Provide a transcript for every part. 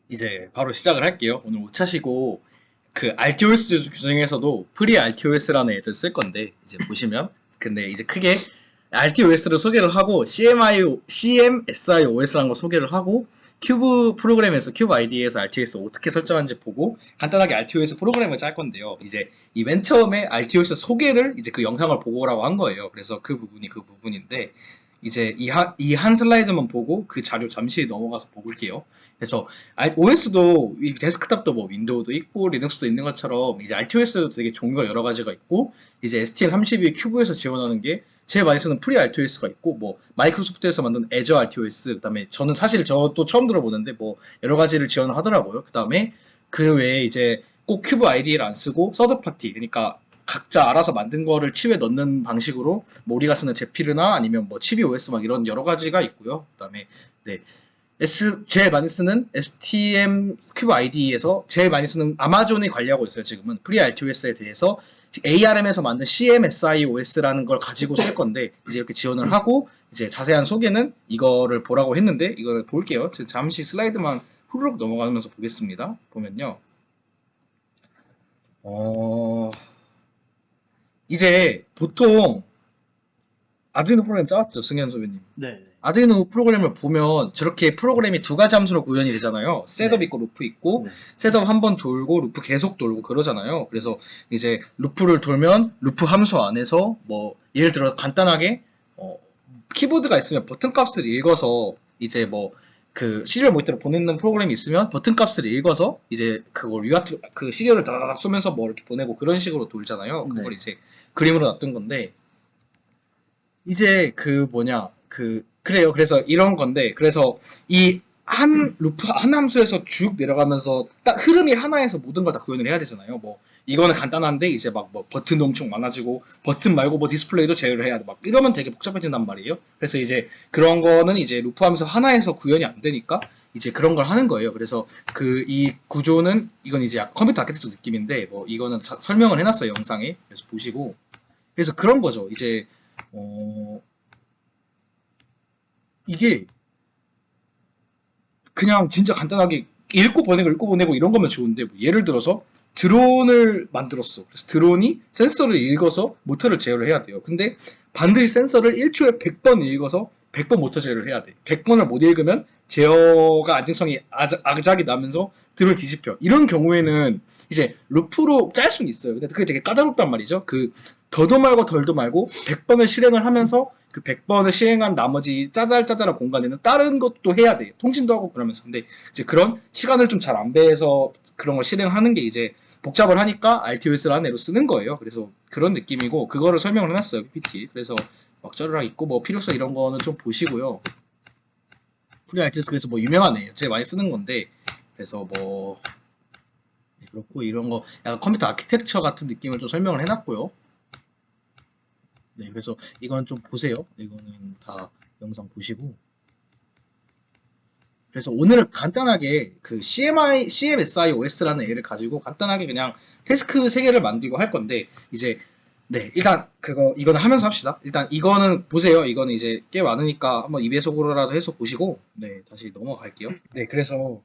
이제 바로 시작을 할게요. 오늘 오차시고 그 RTOS 중에서도 프리 RTOS라는 애들 쓸 건데 이제 보시면 근데 이제 크게 RTOS를 소개를 하고 CMSIOS라는 거 소개를 하고 큐브 프로그램에서 큐브 IDE에서 RTOS 어떻게 설정하는지 보고 간단하게 RTOS 프로그램을 짤 건데요. 이제 이 맨 처음에 RTOS 소개를 이제 그 영상을 보고 오라고 한 거예요. 그래서 그 부분이 그 부분인데 이제 이 한 슬라이드만 보고 그 자료 잠시 넘어가서 볼게요. 그래서 OS도 데스크탑도 뭐 윈도우도 있고 리눅스도 있는 것처럼 이제 RTOS도 되게 종류가 여러 가지가 있고 이제 STM32 큐브에서 지원하는 게 제일 많이 쓰는 프리 RTOS가 있고 뭐 마이크로소프트에서 만든 애저 RTOS 그다음에 저는 사실 저도 처음 들어보는데 뭐 여러 가지를 지원을 하더라고요. 그다음에 그 외에 이제 꼭 큐브 IDE를 안 쓰고 서드 파티 그러니까 각자 알아서 만든 거를 칩에 넣는 방식으로 뭐 우리가 쓰는 제피르나 아니면 뭐 치비 OS 막 이런 여러 가지가 있고요. 그다음에 네. 제일 많이 쓰는 STM 큐브 IDE에서 제일 많이 쓰는 아마존이 관리하고 있어요. 지금은 프리 RTOS에 대해서 ARM에서 만든 CMSIOS라는 걸 가지고 쓸 건데 이제 이렇게 지원을 하고 이제 자세한 소개는 이거를 보라고 했는데 이걸 볼게요. 잠시 슬라이드만 후루룩 넘어가면서 보겠습니다. 보면요. 이제 보통 아두이노 프로그램 짜왔죠, 승현 선배님. 네. 아두이노 프로그램을 보면 저렇게 프로그램이 두 가지 함수로 구현이 되잖아요. 셋업 네. 있고 루프 있고 네. 셋업 한 번 돌고 루프 계속 돌고 그러잖아요. 그래서 이제 루프를 돌면 루프 함수 안에서 뭐 예를 들어 간단하게 키보드가 있으면 버튼 값을 읽어서 이제 뭐 그 시리얼 모니터로 보내는 프로그램이 있으면 버튼 값을 읽어서 이제 그걸 위아트 그 시리얼을 다 쏘면서 뭐 이렇게 보내고 그런 식으로 돌잖아요. 그걸 네. 이제 그림으로 놨던 건데 이제 그 뭐냐 그래요. 그래서 이런 건데 그래서 이 한 루프 한 함수에서 쭉 내려가면서 딱 흐름이 하나에서 모든 걸 다 구현을 해야 되잖아요. 뭐 이거는 간단한데 이제 막 뭐 버튼도 엄청 많아지고 버튼 말고 뭐 디스플레이도 제어를 해야 돼. 막 이러면 되게 복잡해진단 말이에요. 그래서 이제 그런 거는 이제 루프 함수 하나에서 구현이 안 되니까 이제 그런 걸 하는 거예요. 그래서 그 이 구조는 이건 이제 컴퓨터 아키텍처 느낌인데 뭐 이거는 설명을 해놨어요 영상에. 그래서 보시고 그래서 그런 거죠. 이제 이게 그냥 진짜 간단하게 읽고 보내고 이런 거면 좋은데 뭐 예를 들어서 드론을 만들었어. 그래서 드론이 센서를 읽어서 모터를 제어를 해야 돼요. 근데 반드시 센서를 1초에 100번 읽어서 100번 모터 제어를 해야 돼. 100번을 못 읽으면 제어가 안정성이 아작이 나면서 드론이 뒤집혀. 이런 경우에는 이제 루프로 짤 수는 있어요. 근데 그게 되게 까다롭단 말이죠. 그 더도 말고 덜도 말고 100번을 실행을 하면서 그 100번을 실행한 나머지 짜잘짜잘한 공간에는 다른 것도 해야 돼요. 통신도 하고 그러면서. 근데 이제 그런 시간을 좀 잘 안배해서 그런 걸 실행하는 게 이제 복잡을 하니까 RTOS라는 애로 쓰는 거예요. 그래서 그런 느낌이고 그거를 설명을 해놨어요. PPT. 그래서 막자르락 있고 뭐 필요성 이런 거는 좀 보시고요. 프리 RTOS 그래서 뭐 유명한 애예요. 제일 많이 쓰는 건데 그래서 뭐 네, 그렇고 이런 거 약간 컴퓨터 아키텍처 같은 느낌을 좀 설명을 해놨고요. 네, 그래서 이건 좀 보세요. 이거는 다 영상 보시고. 그래서 오늘은 간단하게 그 CMSIOS라는 애를 가지고 간단하게 그냥 태스크 3개를 만들고 할 건데, 이제, 네, 일단 이거는 하면서 합시다. 일단 이거는 보세요. 이거는 이제 꽤 많으니까 한번 2배속으로라도 해서 보시고, 네, 다시 넘어갈게요. 네, 그래서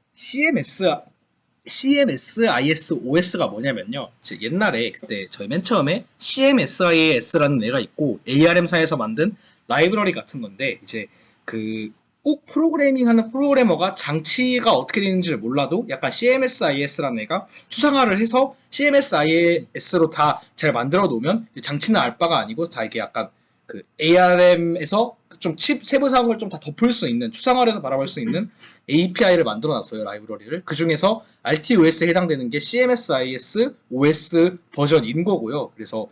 CMSISOS가 뭐냐면요. 옛날에 그때 저희 맨 처음에 CMSIS라는 애가 있고 ARM사에서 만든 라이브러리 같은 건데 이제 그 꼭 프로그래밍하는 프로그래머가 장치가 어떻게 되는지를 몰라도 약간 CMSIS라는 애가 추상화를 해서 CMSIS로 다 잘 만들어 놓으면 장치는 알 바가 아니고 다 이게 약간 그 ARM에서 좀 칩 세부 사항을 좀 다 덮을 수 있는 추상화를 해서 바라볼 수 있는 API를 만들어 놨어요. 라이브러리를. 그 중에서 RTOS에 해당되는 게 CMSIS OS 버전인 거고요. 그래서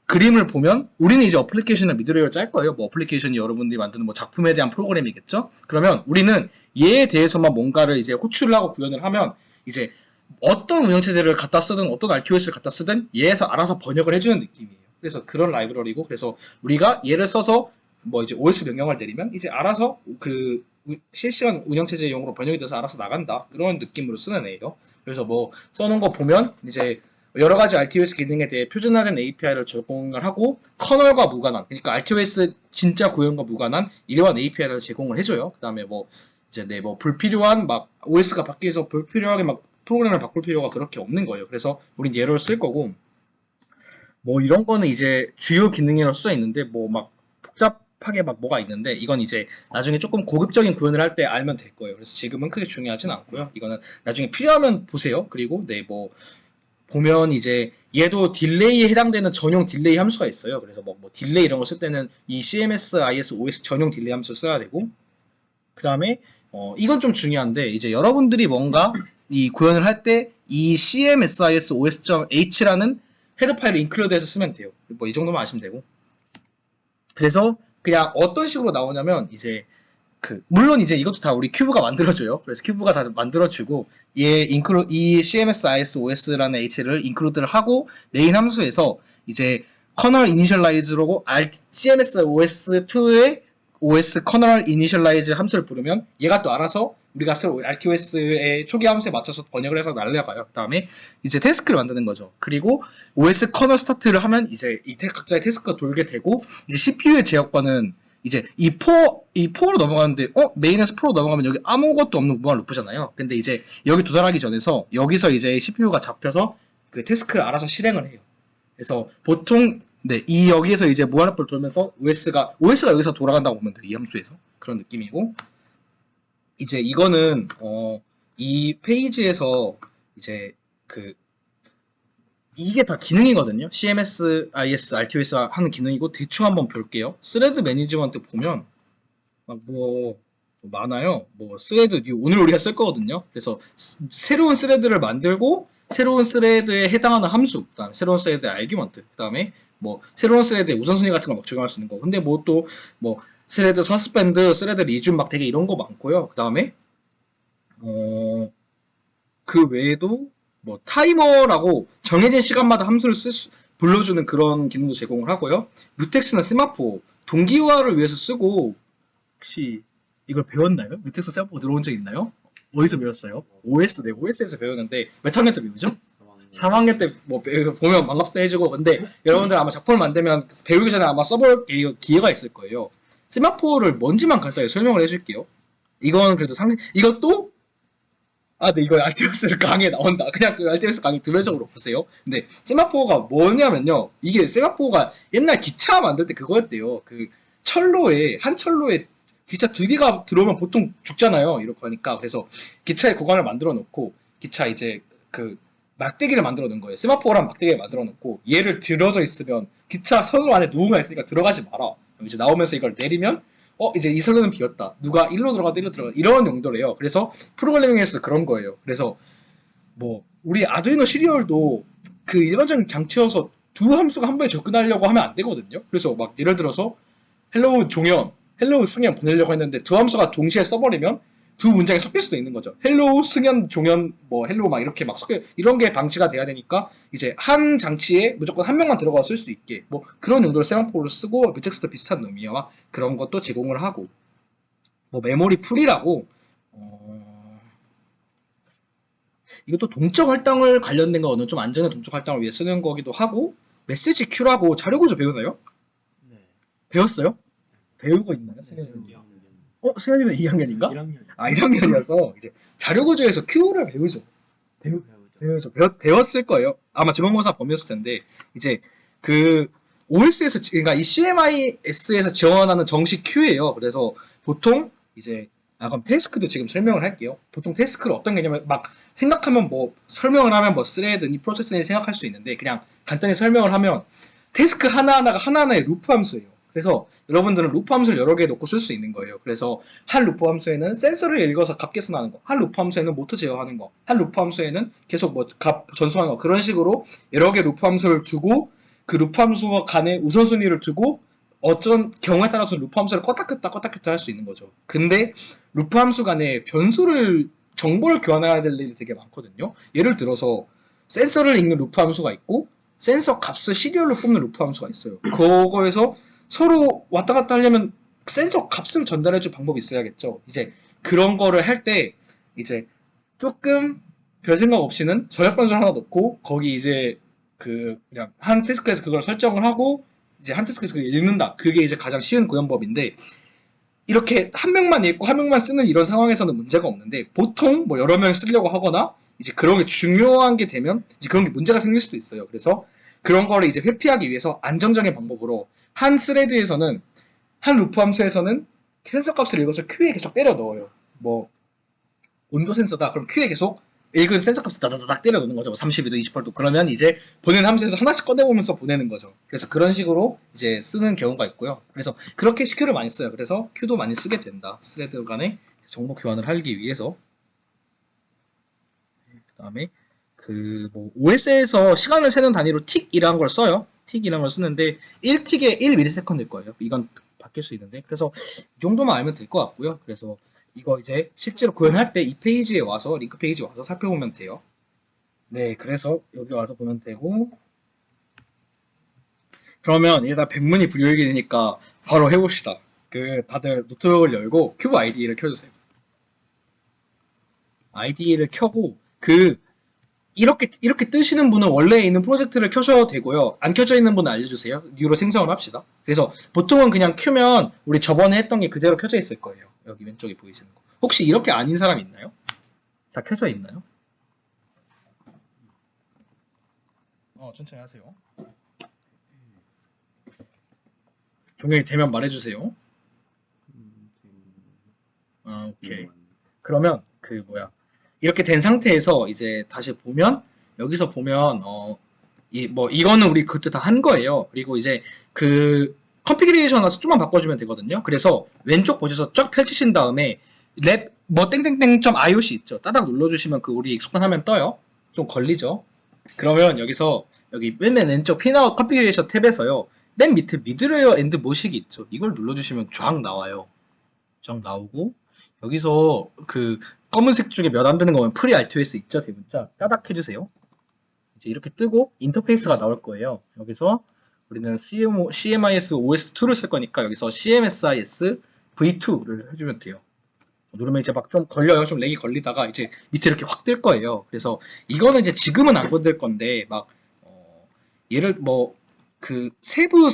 그림을 보면 우리는 이제 어플리케이션을 미드웨어를 짤 거예요. 뭐 어플리케이션이 여러분들이 만드는 뭐 작품에 대한 프로그램이겠죠. 그러면 우리는 얘에 대해서만 뭔가를 이제 호출을 하고 구현을 하면 이제 어떤 운영체제를 갖다 쓰든 어떤 RTOS를 갖다 쓰든 얘에서 알아서 번역을 해주는 느낌이에요. 그래서 그런 라이브러리고 그래서 우리가 얘를 써서 뭐 이제 OS 명령을 내리면 이제 알아서 그 실시간 운영체제용으로 번역이 돼서 알아서 나간다. 그런 느낌으로 쓰는 애예요. 그래서 뭐 써놓은 거 보면 이제 여러 가지 RTOS 기능에 대해 표준화된 API를 제공을 하고 커널과 무관한, 그러니까 RTOS 진짜 구현과 무관한 이러한 API를 제공을 해줘요. 그 다음에 뭐 이제 뭐 불필요한 막 OS가 바뀌어서 불필요하게 막 프로그램을 바꿀 필요가 그렇게 없는 거예요. 그래서 우린 얘를 쓸 거고, 뭐 이런 거는 이제 주요 기능이라고 써 있는데 뭐 막 복잡하게 막 뭐가 있는데 이건 이제 나중에 조금 고급적인 구현을 할 때 알면 될 거예요. 그래서 지금은 크게 중요하진 않고요. 이거는 나중에 필요하면 보세요. 그리고 뭐 보면 이제 얘도 딜레이에 해당되는 전용 딜레이 함수가 있어요. 그래서 뭐 딜레이 이런 거 쓸 때는 이 CMS, IS, OS 전용 딜레이 함수 써야 되고, 그 다음에 이건 좀 중요한데 이제 여러분들이 뭔가 이 구현을 할 때 이 CMSIS OS.h라는 헤더 파일을 인클루드해서 쓰면 돼요. 뭐 이 정도만 아시면 되고. 그래서 그냥 어떤 식으로 나오냐면 이제 물론 이제 이것도 다 우리 큐브가 만들어줘요. 그래서 큐브가 다 만들어주고 이 CMSIS OS라는 H를 인클루드를 하고 메인 함수에서 이제 커널 이니셜라이즈로 CMS OS2의 OS 커널 이니셜라이즈 함수를 부르면 얘가 또 알아서 우리가 쓸 RTOS의 초기 함수에 맞춰서 번역을 해서 날려가요. 그 다음에 이제 태스크를 만드는 거죠. 그리고 OS 커널 스타트를 하면 이제 각자의 태스크가 돌게 되고, 이제 CPU의 제어권은 이제 이 4로 넘어가는데 메인에서 4로 넘어가면 여기 아무것도 없는 무한 루프잖아요. 근데 이제 여기 도달하기 전에서 여기서 이제 CPU가 잡혀서 그 태스크를 알아서 실행을 해요. 그래서 보통 이 여기에서 이제 무한 루프를 돌면서 OS가 여기서 돌아간다고 보면 돼요. 이 함수에서. 그런 느낌이고, 이제 이거는 이 페이지에서 이제 이게 다 기능이거든요. CMS, IS, RTOS 하는 기능이고, 대충 한번 볼게요. 스레드 매니지먼트 보면 뭐 많아요. 뭐 스레드 뉴 오늘 우리가 쓸 거거든요. 그래서 새로운 스레드를 만들고 새로운 스레드에 해당하는 함수, 그다음에 새로운 스레드의 아규먼트, 그다음에 뭐 새로운 스레드의 우선순위 같은 걸 막 적용할 수 있는 거. 근데 뭐 또 뭐 스레드 서스펜드, 스레드 리준 막 되게 이런 거 많고요. 그다음에 그 외에도 뭐 타이머라고 정해진 시간마다 함수를 불러주는 그런 기능도 제공을 하고요. 뮤텍스나 세마포 동기화를 위해서 쓰고, 혹시 이걸 배웠나요? 뮤텍스 세마포 들어온 적 있나요? 어디서 배웠어요? OS에서 배웠는데 몇 학년 때 배우죠? 3학년 때 뭐 보면 반갑다 해주고. 근데 여러분들 아마 작품을 만들면 배우기 전에 아마 써볼 기회가 있을 거예요. 세마포를 뭔지만 간단히 설명을 해줄게요. 이건 그래도 이것도 네, 이거 RTOS 강의에 나온다. 그냥 그 RTOS 강의 두뇌적으로 보세요. 근데 세마포가 뭐냐면요. 이게 세마포가 옛날 기차 만들 때 그거였대요. 한 철로에 기차 2개가 들어오면 보통 죽잖아요. 이렇게 하니까. 그래서 기차의 구간을 만들어 놓고, 기차 이제 막대기를 만들어 놓은 거예요. 세마포랑 막대기를 만들어 놓고, 얘를 들어져 있으면 기차 선로 안에 누군가 있으니까 들어가지 마라. 이제 나오면서 이걸 내리면 이제 이 선로는 비었다. 누가 1로 들어가다 1로 들어가. 이런 용도래요. 그래서 프로그래밍에서 그런 거예요. 그래서 뭐 우리 아두이노 시리얼도 일반적인 장치여서 두 함수가 한 번에 접근하려고 하면 안 되거든요. 그래서 막 예를 들어서 헬로우 종현, 헬로우 승현 보내려고 했는데 두 함수가 동시에 써버리면 두 문장이 섞일 수도 있는 거죠. 헬로우 승현, 종현, 뭐 헬로우 막 이렇게 막 섞여, 이런 게 방치가 돼야 되니까 이제 한 장치에 무조건 한 명만 들어가 쓸 수 있게 뭐 그런 용도로 세마포를 쓰고, 뮤텍스도 비슷한 놈이야. 그런 것도 제공을 하고, 뭐 메모리 풀이라고 이것도 동적 할당을 관련된 거는 좀 안전한 동적 할당을 위해 쓰는 거기도 하고, 메시지 큐라고 자료구조 배우나요? 네. 배웠어요? 배우고 있나요? 승현님? 승현님은 2학년인가? 1학년. 1학년이어서 이제 자료구조에서 Q를 배우죠. 배웠을 거예요. 아마 지방고사 범위였을 텐데, 이제 OS에서, 그러니까 이 CMIS에서 지원하는 정식 Q예요. 그래서 보통 이제 그럼 태스크도 지금 설명을 할게요. 보통 태스크를 어떤 개념을 막 생각하면 뭐 설명을 하면 뭐 스레드니 프로세스니 생각할 수 있는데, 그냥 간단히 설명을 하면 태스크 하나하나가 하나하나의 루프 함수예요. 그래서 여러분들은 루프 함수를 여러 개 놓고 쓸 수 있는 거예요. 그래서 한 루프 함수에는 센서를 읽어서 값 계산하는 거, 한 루프 함수에는 모터 제어하는 거, 한 루프 함수에는 계속 뭐 값 전송하는 거, 그런 식으로 여러 개 루프 함수를 두고 그 루프 함수와 간의 우선순위를 두고 어떤 경우에 따라서 루프 함수를 껐다 켰다 할 수 있는 거죠. 근데 루프 함수 간에 정보를 교환해야 될 일이 되게 많거든요. 예를 들어서 센서를 읽는 루프 함수가 있고, 센서 값을 시리얼로 뽑는 루프 함수가 있어요. 그거에서 서로 왔다 갔다 하려면 센서 값을 전달해줄 방법이 있어야겠죠. 이제 그런 거를 할 때 이제 조금 별 생각 없이는 저역 변수를 하나 넣고 거기 이제 그 그냥 한 태스크에서 그걸 설정을 하고 이제 한 태스크에서 그걸 읽는다. 그게 이제 가장 쉬운 구현법인데 이렇게 한 명만 읽고 한 명만 쓰는 이런 상황에서는 문제가 없는데 보통 뭐 여러 명 쓰려고 하거나 이제 그런 게 중요한 게 되면 이제 그런 게 문제가 생길 수도 있어요. 그래서 그런 거를 이제 회피하기 위해서 안정적인 방법으로 한 스레드에서는 한 루프 함수에서는 센서 값을 읽어서 Q에 계속 때려 넣어요. 뭐 온도 센서다. 그럼 Q에 계속 읽은 센서 값을 다다닥 때려 넣는 거죠. 32도, 28도. 그러면 이제 보내는 함수에서 하나씩 꺼내보면서 보내는 거죠. 그래서 그런 식으로 이제 쓰는 경우가 있고요. 그래서 그렇게 Q를 많이 써요. 그래서 Q도 많이 쓰게 된다. 스레드 간에 정보 교환을 하기 위해서. 그 다음에 그 뭐 OS에서 시간을 세는 단위로 틱이라는 걸 써요. 틱이라는 걸 쓰는데 1틱에 1ms일 거예요. 이건 바뀔 수 있는데 그래서 이 정도만 알면 될 것 같고요. 그래서 이거 이제 실제로 구현할 때 이 페이지에 와서 링크 페이지에 와서 살펴보면 돼요. 네, 그래서 여기 와서 보면 되고 그러면 일단 백문이 불여일견이니까 바로 해봅시다. 그 다들 노트북을 열고 큐브 IDE를 켜주세요. IDE를 켜고 그 이렇게 뜨시는 분은 원래 있는 프로젝트를 켜셔도 되고요. 안 켜져 있는 분은 알려주세요. 뉴로 생성을 합시다. 그래서 보통은 그냥 켜면 우리 저번에 했던 게 그대로 켜져 있을 거예요. 여기 왼쪽에 보이시는 거. 혹시 이렇게 아닌 사람 있나요? 다 켜져 있나요? 천천히 하세요. 종료이 되면 말해주세요. 오케이. 그러면 그 뭐야 이렇게 된 상태에서 이제 다시 보면 여기서 보면 이거는 우리 그때 다 한 거예요. 그리고 이제 그 컨피그레이션 와서 좀만 바꿔주면 되거든요. 그래서 왼쪽 보셔서 쫙 펼치신 다음에 랩 뭐 땡땡땡.iot 있죠. 따닥 눌러주시면 그 우리 익숙한 화면 떠요. 좀 걸리죠. 그러면 여기서 여기 맨 왼쪽 핀아웃 컨피그레이션 탭에서요. 맨 밑에 미드웨어 엔드 모식이 있죠. 이걸 눌러주시면 쫙 나와요. 쫙 나오고 여기서 그 검은색 중에 몇 안 되는 거면 프리 RTOS 있죠, 대문자 따닥 해주세요. 이제 이렇게 뜨고 인터페이스가 나올 거예요. 여기서 우리는 CMIS OS2를 쓸 거니까 여기서 CMSIS V2를 해주면 돼요. 누르면 이제 막 좀 걸려요. 좀 렉이 걸리다가 이제 밑에 이렇게 확 뜰 거예요. 그래서 이거는 이제 지금은 안 건들 건데 막 얘를 뭐 그 세부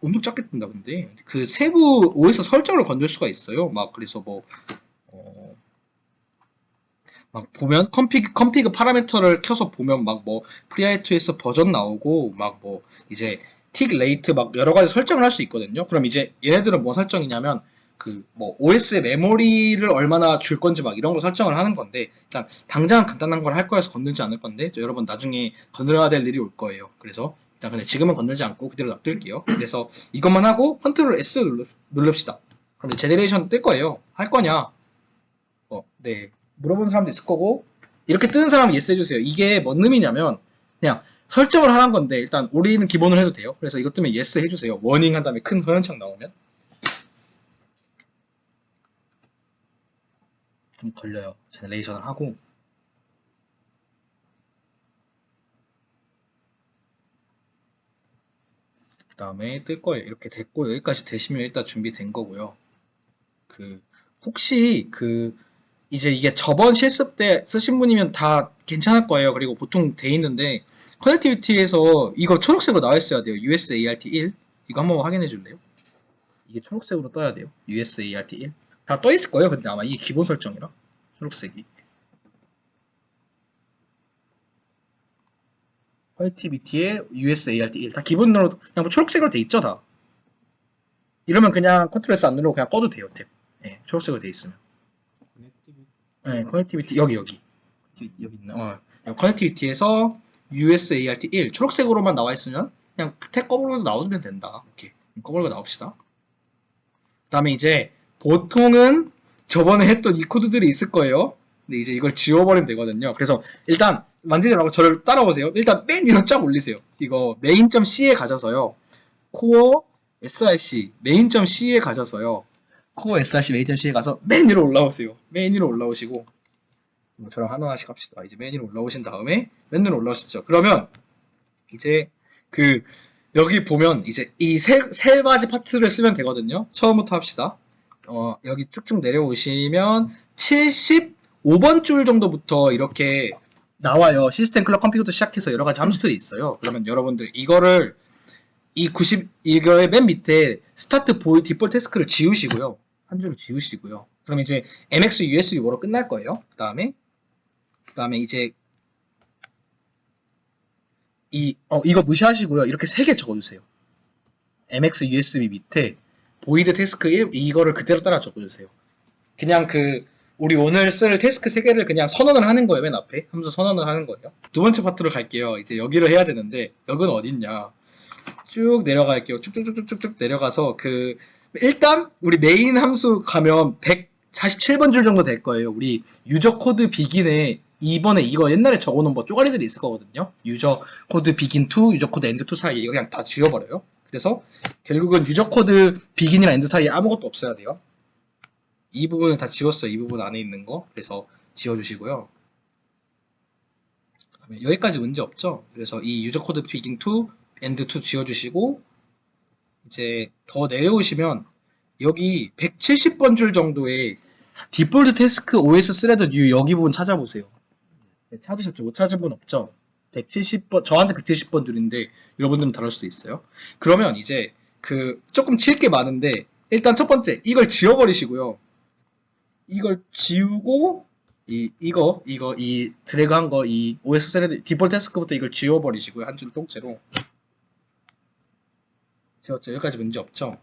엄청 작게 뜬다 근데 그 세부 OS 설정을 건들 수가 있어요. 막 그래서 막 보면 컨피그 파라미터를 켜서 보면 막 뭐 FreeRTOS 버전 나오고 막 뭐 이제 틱 레이트 막 여러 가지 설정을 할 수 있거든요. 그럼 이제 얘네들은 뭐 설정이냐면 그 뭐 OS의 메모리를 얼마나 줄 건지 막 이런 거 설정을 하는 건데 일단 당장 간단한 걸 할 거여서 건들지 않을 건데 여러분 나중에 건드려야 될 일이 올 거예요. 그래서 일단 근데 지금은 건들지 않고 그대로 놔둘게요. 그래서 이것만 하고 컨트롤 S 누릅시다. 그럼 이제 제네레이션 뜰 거예요. 할 거냐? 네. 물어보는 사람도 있을 거고 이렇게 뜨는 사람은 예스 해주세요. 이게 뭔 의미냐면 그냥 설정을 하는 건데 일단 우리는 기본으로 해도 돼요. 그래서 이것 때문에 예스 해주세요. 워닝 한 다음에 큰 화면창 나오면 좀 걸려요. 제너레이션을 하고 그 다음에 뜰 거예요. 이렇게 됐고 여기까지 되시면 일단 준비된 거고요. 그 혹시 그 이제 이게 저번 실습 때 쓰신 분이면 다 괜찮을 거예요. 그리고 보통 돼 있는데 커넥티비티에서 이거 초록색으로 나와 있어야 돼요. USART1 이거 한번 확인해 줄래요? 이게 초록색으로 떠야 돼요. USART1 다 떠 있을 거예요. 근데 아마 이게 기본 설정이라 초록색이 커넥티비티에 USART1 다 기본으로 그냥 뭐 초록색으로 돼 있죠 다. 이러면 그냥 컨트롤 S 안 누르고 그냥 꺼도 돼요. 탭. 네, 초록색으로 돼 있으면. 네, 커넥티비티 여기 있네. 커넥티비티에서 USART1 초록색으로만 나와 있으면 그냥 탭 꺼버려도 나오면 된다. 오케이. 꺼버리고 나옵시다. 그 다음에 이제 보통은 저번에 했던 이 코드들이 있을 거예요. 근데 이제 이걸 지워버리면 되거든요. 그래서 일단 만들지 말고 저를 따라오세요. 일단 맨 위로 쫙 올리세요. 이거 main.c에 가셔서요. core src main.c에 가셔서요. core src main.c에 가서 맨 위로 올라오세요. 맨 위로 올라오시고 저랑 하나씩 합시다. 이제 맨 위로 올라오신 다음에 맨 위로 올라오시죠. 그러면 이제 그 여기 보면 이제 이 세 가지 파트를 쓰면 되거든요. 처음부터 합시다. 여기 쭉쭉 내려오시면 75번 줄 정도부터 이렇게 나와요. 시스템 클럭 컴퓨터 시작해서 여러 가지 함수들이 있어요. 그러면 여러분들 이거를 이거의 맨 밑에 스타트 보이 디폴트 태스크를 지우시고요. 한 줄을 지우시고요. 그럼 이제 MX USB 뭐로 끝날 거예요. 그다음에 이제 이거 무시하시고요. 이렇게 3개 적어주세요. MX USB 밑에 보이드 태스크 1 이거를 그대로 따라 적어주세요. 그냥 우리 오늘 쓸 태스크 3개를 그냥 선언을 하는 거예요. 맨 앞에 함수 선언을 하는 거예요. 두 번째 파트로 갈게요. 이제 여기를 해야 되는데 여기는 어딨냐? 쭉 내려갈게요. 쭉쭉쭉쭉쭉 내려가서 일단 우리 메인 함수 가면 147번 줄 정도 될 거예요. 우리 유저 코드 비긴에 이번에 이거 옛날에 적어놓은 뭐 쪼가리들이 있을 거거든요. 유저 코드 비긴 2, 유저 코드 엔드 2 사이에 이거 그냥 다 지워버려요. 그래서 결국은 유저 코드 비긴이랑 엔드 사이에 아무것도 없어야 돼요. 이 부분을 다 지웠어요. 이 부분 안에 있는 거. 그래서 지워주시고요. 여기까지 문제 없죠? 그래서 이 유저 코드 비긴 2, 엔드 2 지워주시고 이제 더 내려오시면 여기 170번 줄 정도의 디폴트 태스크 OS 스레드 뉴 여기 부분 찾아보세요. 네, 찾으셨죠? 못 찾은 분 없죠? 170번, 저한테 170번 줄인데 여러분들은 다를 수도 있어요. 그러면 이제 조금 칠 게 많은데 일단 첫 번째 이걸 지워버리시고요. 이걸 지우고 이 드래그 한 거 이 OS 스레드 디폴트 태스크부터 이걸 지워버리시고요. 한 줄 통째로 지웠죠? 여기까지 문제 없죠?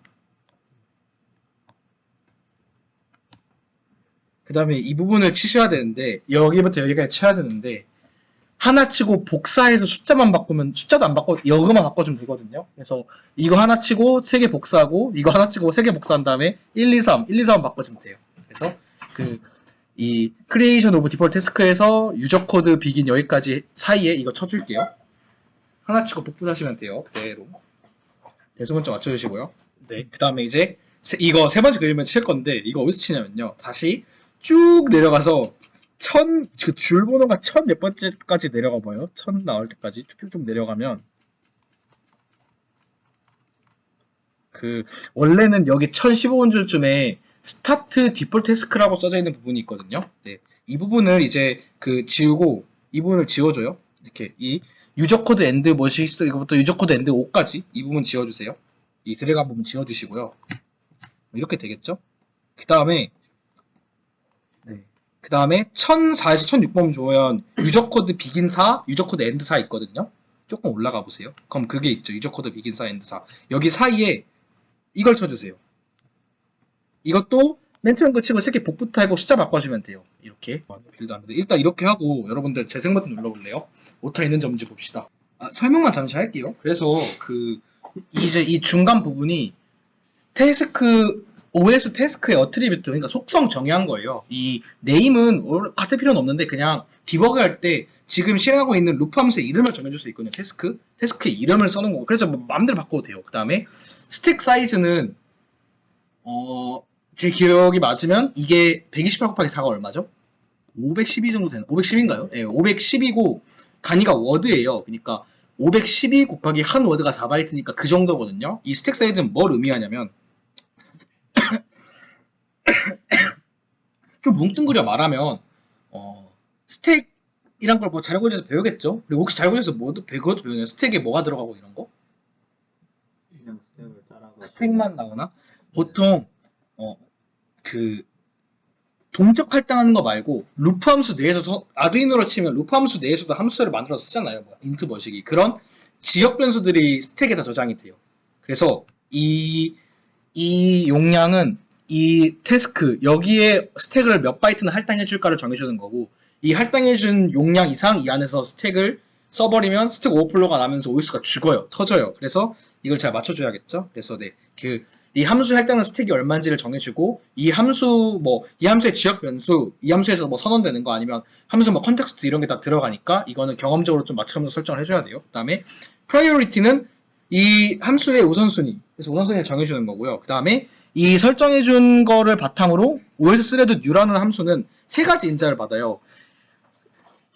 그 다음에 이 부분을 치셔야 되는데 여기부터 여기까지 쳐야 되는데 하나 치고 복사해서 숫자만 바꾸면 숫자도 안 바꿔 여그만 바꿔주면 되거든요. 그래서 이거 하나 치고 3개 복사하고 이거 하나 치고 3개 복사한 다음에 1, 2, 3 바꿔주면 돼요. 그래서 이 크리에이션 오브 디폴트 태스크에서 유저 코드 비긴 여기까지 사이에 이거 쳐줄게요. 하나 치고 복붙하시면 돼요. 그대로 대소문자 맞춰주시고요. 네. 그 다음에 이제 이거 세 번째 그림을 칠 건데 이거 어디서 치냐면요. 다시 쭉 내려가서 줄 번호가 1000 몇 번째까지 내려가 봐요. 1000 나올 때까지 쭉쭉쭉 내려가면 원래는 여기 1015번 줄쯤에 스타트 디폴트 태스크라고 써져 있는 부분이 있거든요. 네. 이 부분을 이제 지우고 이 부분을 지워줘요. 이렇게 이 유저 코드 엔드 뭐시스트 이거부터 유저 코드 엔드 5까지 이 부분 지워주세요. 이 드래그한 부분 지워주시고요. 이렇게 되겠죠? 그 다음에 1004에서 1006번 조연 유저 코드 비긴 4, 유저 코드 엔드 4 있거든요. 조금 올라가 보세요. 그럼 그게 있죠. 유저 코드 비긴 4, 엔드 4. 여기 사이에 이걸 쳐주세요. 이것도 맨 처음 거 치고 3개 복부터 하고 숫자 바꿔주면 돼요. 이렇게. 빌드 안 되는데 일단 이렇게 하고 여러분들 재생 버튼 눌러볼래요? 오타 있는지 없는지 봅시다. 설명만 잠시 할게요. 그래서 이제 이 중간 부분이 OS 태스크의 어트리뷰트, 그러니까 속성 정의한 거예요. 이 네임은 같을 필요는 없는데 그냥 디버그 할 때 지금 실행하고 있는 루프 함수의 이름을 정해줄 수 있거든요. 태스크의 이름을 써놓은 거고. 그래서 뭐 마음대로 바꿔도 돼요. 그 다음에 스택 사이즈는 제 기억이 맞으면 이게 128 곱하기 4가 얼마죠? 512 정도 되나? 510인가요? 네, 510이고 단위가 워드예요. 그러니까 512 곱하기 한 워드가 4바이트니까 그 정도거든요. 이 스택 사이즈는 뭘 의미하냐면 좀 뭉뚱그려 말하면 스택이란 걸 뭐 잘고지에서 배우겠죠? 그리고 혹시 잘고지에서 그것도 배우나요? 스택에 뭐가 들어가고 이런 거? 그냥 스택을 짜라고 스택만 나오나? 보통 동적 할당하는 거 말고 루프 함수 내에서 아두이노로 치면 루프 함수 내에서도 함수를 만들어서 쓰잖아요. 뭐 인트 뭐시기 그런 지역 변수들이 스택에 다 저장이 돼요. 그래서 이 용량은 이 태스크 여기에 스택을 몇 바이트는 할당해 줄까를 정해주는 거고 이 할당해준 용량 이상 이 안에서 스택을 써버리면 스택 오버플로가 나면서 OS가 죽어요. 터져요. 그래서 이걸 잘 맞춰줘야겠죠. 그래서 이 함수 할당은 스택이 얼마인지를 정해주고 이 함수의 지역 변수 이 함수에서 뭐 선언되는 거 아니면 함수 뭐 컨텍스트 이런 게 다 들어가니까 이거는 경험적으로 좀 맞춰가면서 설정을 해줘야 돼요. 그 다음에 priority는 이 함수의 우선순위 그래서 우선순위를 정해주는 거고요. 그 다음에 이 설정해준 거를 바탕으로 OS 스레드 New라는 함수는 3가지 인자를 받아요.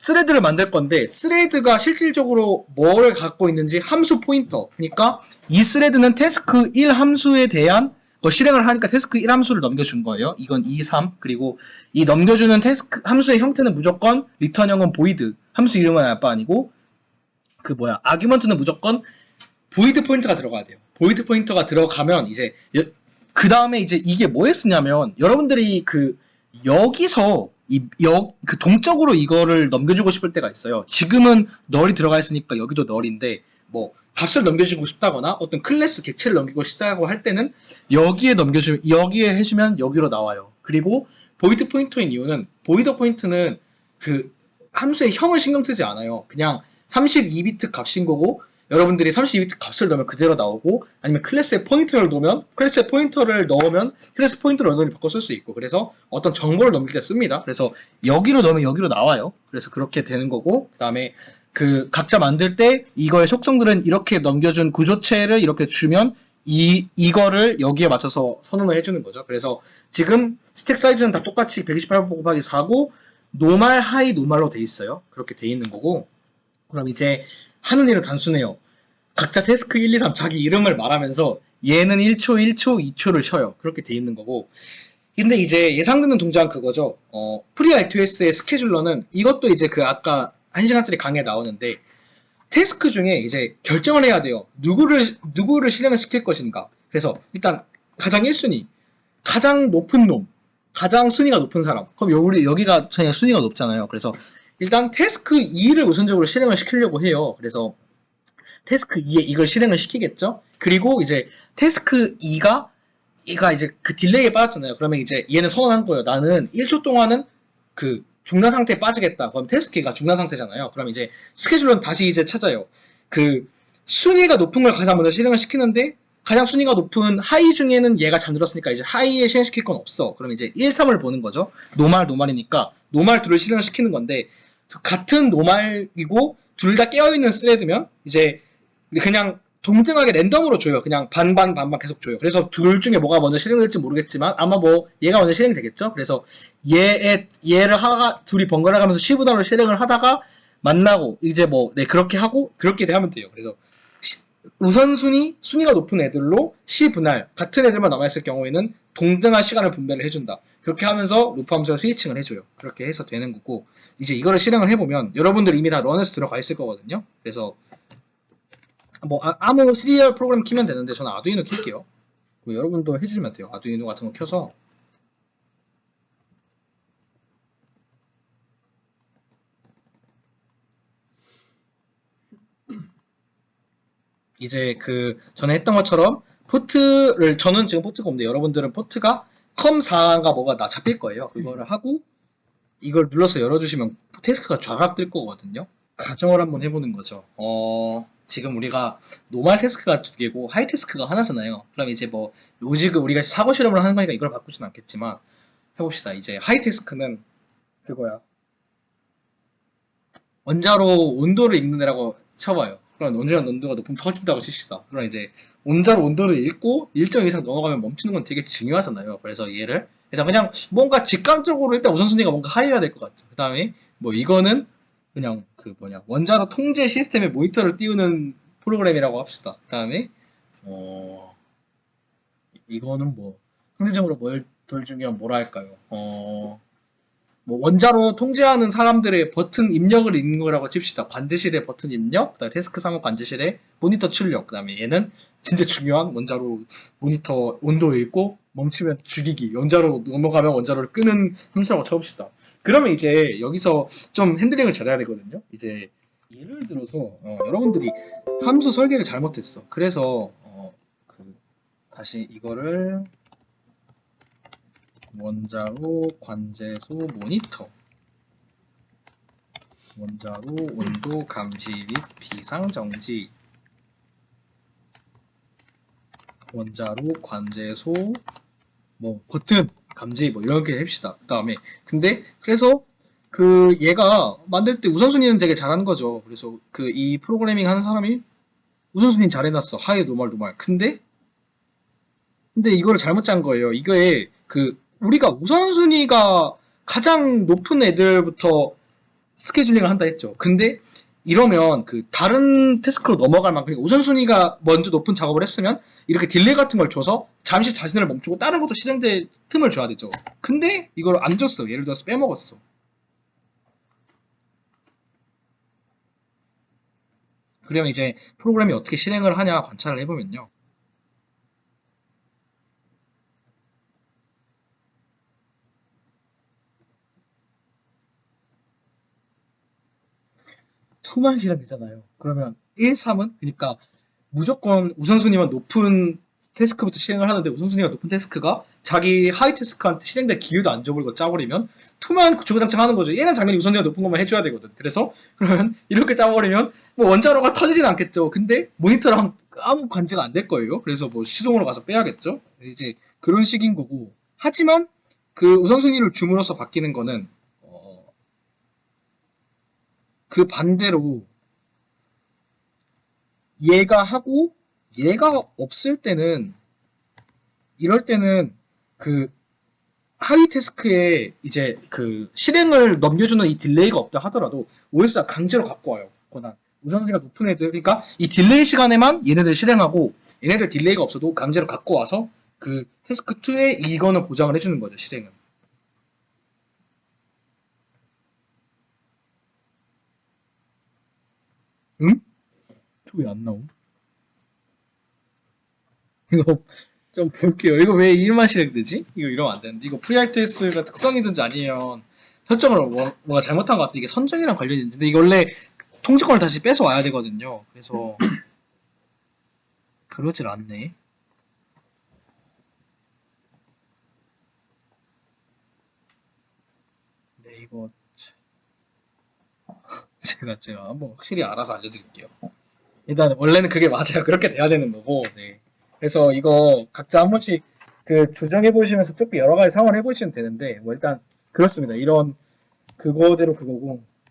스레드를 만들 건데 스레드가 실질적으로 뭐를 갖고 있는지 함수 포인터. 그러니까 이 스레드는 태스크 1 함수에 대한 거 실행을 하니까 태스크 1 함수를 넘겨준 거예요. 이건 2, 3. 그리고 이 넘겨주는 태스크 함수의 형태는 무조건 리턴형은 보이드. 함수 이름은 아빠 아니고 아규먼트는 무조건 보이드 포인터가 들어가야 돼요. 보이드 포인터가 들어가면 이제 그 다음에 이제 이게 뭐에 쓰냐면 여러분들이 여기서 그 동적으로 이거를 넘겨주고 싶을 때가 있어요. 지금은 널이 들어가 있으니까 여기도 널인데 뭐 값을 넘겨주고 싶다거나 어떤 클래스 객체를 넘기고 싶다고 할 때는 여기에 해주면 여기로 나와요. 그리고 보이드 포인터인 이유는 보이드 포인트는 그 함수의 형을 신경 쓰지 않아요. 그냥 32비트 값인 거고 여러분들이 32비트 값을 넣으면 그대로 나오고 아니면 클래스에 포인터를 넣으면 클래스 포인터를 언어를 바꿔 쓸 수 있고 그래서 어떤 정보를 넘길 때 씁니다. 그래서 여기로 넣으면 여기로 나와요. 그래서 그렇게 되는 거고 그 다음에 각자 만들 때 이거의 속성들은 이렇게 넘겨준 구조체를 이렇게 주면 이거를 여기에 맞춰서 선언을 해주는 거죠. 그래서 지금 스택 사이즈는 다 똑같이 128 곱하기 4고 노말, 하이, 노말로 돼 있어요. 그렇게 돼 있는 거고 그럼 이제 하는 일은 단순해요. 각자 태스크 1, 2, 3 자기 이름을 말하면서 얘는 1초, 1초, 2초를 쉬어요. 그렇게 돼 있는 거고 근데 이제 예상되는 동작은 그거죠. FreeRTOS의 스케줄러는 이것도 이제 아까 1시간짜리 강의에 나오는데 태스크 중에 이제 결정을 해야 돼요. 누구를 실행을 시킬 것인가. 그래서 일단 가장 1순위, 가장 높은 놈, 가장 순위가 높은 사람. 그럼 여기가 그냥 순위가 높잖아요. 그래서 일단 태스크 2를 우선적으로 실행을 시키려고 해요. 그래서 태스크 2에 이걸 실행을 시키겠죠. 그리고 이제 태스크 2가 이제 그 딜레이에 빠졌잖아요. 그러면 이제 얘는 선언한 거예요. 나는 1초 동안은 중단 상태에 빠지겠다. 그럼 태스크가 중단 상태잖아요. 그럼 이제 스케줄러는 다시 이제 찾아요. 순위가 높은 걸 가장 먼저 실행을 시키는데 가장 순위가 높은 하이 중에는 얘가 잠들었으니까 이제 하이에 실행시킬 건 없어. 그럼 이제 1, 3을 보는 거죠. 노말이니까 노말 둘을 실행을 시키는 건데 같은 노말이고 둘 다 깨어있는 스레드면 이제 그냥 동등하게 랜덤으로 줘요. 그냥 반반 계속 줘요. 그래서 둘 중에 뭐가 먼저 실행될지 모르겠지만 아마 얘가 먼저 실행이 되겠죠. 그래서 얘를 둘이 번갈아 가면서 시분할로 실행을 하다가 만나고 이제 그렇게 하고 그렇게 하면 돼요. 그래서 순위가 높은 애들로 시분할 같은 애들만 남아있을 경우에는 동등한 시간을 분배를 해준다. 그렇게 하면서 루프 함수를 스위칭을 해줘요. 그렇게 해서 되는 거고 이제 이거를 실행을 해보면 여러분들 이미 다 런에서 들어가 있을 거거든요. 그래서 아무 시리얼 프로그램 키면 되는데 저는 아두이노 킬게요. 여러분도 해주시면 돼요. 아두이노 같은 거 켜서 이제 전에 했던 것처럼 저는 지금 포트가 없는데 여러분들은 포트가 컴4가 뭐가 잡힐 거예요. 그거를 하고 이걸 눌러서 열어주시면 태스크가 쫙 뜰 거거든요. 가정을 한번 해보는 거죠. 지금 우리가 노멀 태스크가 2개고 하이 태스크가 하나잖아요. 그럼 이제 요지금 우리가 사고 실험을 하는 거니까 이걸 바꾸진 않겠지만 해봅시다. 이제 하이 태스크는 그거야. 원자로 온도를 읽는 애라고 쳐봐요. 그럼 원자로 온도가 높으면 터진다고 칩시다. 그럼 이제 원자로 온도를 읽고 일정 이상 넘어가면 멈추는 건 되게 중요하잖아요. 그래서 얘를 일단 그냥 뭔가 직감적으로 일단 우선순위가 뭔가 하이해야 될 것 같죠. 그 다음에 이거는 그냥 원자로 통제 시스템에 모니터를 띄우는 프로그램이라고 합시다. 그 다음에 이거는 상대적으로 덜 중요한 뭐라 할까요? 원자로 통제하는 사람들의 버튼 입력을 읽는 거라고 칩시다. 관제실의 버튼 입력, 그다음에 태스크 3호 관제실의 모니터 출력, 그다음에 얘는 진짜 중요한 원자로 모니터 온도 읽고 멈추면 죽이기, 원자로 넘어가면 원자로를 끄는 함수라고 쳐봅시다. 그러면 이제 여기서 좀 핸들링을 잘해야 되거든요. 이제 예를 들어서 여러분들이 함수 설계를 잘못했어. 그래서 다시 이거를 원자로 관제소 모니터 원자로 온도 감시 및 비상 정지 원자로 관제소 버튼 감지 이렇게 합시다. 그 다음에 그래서 얘가 만들 때 우선순위는 되게 잘하는 거죠. 그래서 이 프로그래밍 하는 사람이 우선순위 잘 해놨어. 하이 노멀. 근데 이거를 잘못 짠 거예요. 이거에 우리가 우선순위가 가장 높은 애들부터 스케줄링을 한다 했죠. 근데 이러면 그 다른 태스크로 넘어갈 만큼 우선순위가 먼저 높은 작업을 했으면 이렇게 딜레이 같은 걸 줘서 잠시 자신을 멈추고 다른 것도 실행될 틈을 줘야 되죠. 근데 이걸 안 줬어. 예를 들어서 빼먹었어. 그러면 이제 프로그램이 어떻게 실행을 하냐 관찰을 해보면요. 투만 실행되잖아요. 그러면 1, 3은 그러니까 무조건 우선순위만 높은 태스크부터 실행을 하는데 우선순위가 높은 태스크가 자기 하위 태스크한테 실행될 기회도 안 줘버리고 짜버리면 2만 주구장창 하는 거죠. 얘는 당연히 우선순위가 높은 것만 해줘야 되거든. 그래서 그러면 이렇게 짜버리면 뭐 원자로가 터지진 않겠죠. 근데 모니터랑 아무 관계가 안 될 거예요. 그래서 뭐 시동으로 가서 빼야겠죠. 이제 그런 식인 거고. 하지만 그 우선순위를 줌으로써 바뀌는 거는 그 반대로 얘가 하고 얘가 없을 때는 이럴 때는 그 하위 태스크에 이제 그 실행을 넘겨주는 이 딜레이가 없다 하더라도 OS가 강제로 갖고 와요. 권한. 우선순위가 높은 애들 그러니까 이 딜레이 시간에만 얘네들 실행하고 얘네들 딜레이가 없어도 강제로 갖고 와서 그 태스크 2에 이거는 보장을 해주는 거죠. 실행은. 응? 저 왜 안 나옴? 이거 좀 볼게요. 이거 왜 이름만 실행되지? 이거 이러면 안 되는데. 이거 FreeRTS가 특성이든지 아니면 설정을 뭔가 잘못한 것 같은데 이게 선정이랑 관련이 있는데 이게 원래 통제권을 다시 뺏어 와야 되거든요. 그래서 그러질 않네. 네, 이거 제가 한번 확실히 알아서 알려드릴게요. 일단 원래는 그게 맞아요. 그렇게 돼야 되는 거고. 네. 그래서 이거 각자 한 번씩 그 조정해 보시면서 조금 여러 가지 상황을 해 보시면 되는데 뭐 일단 그렇습니다. 이런 그거대로 그거고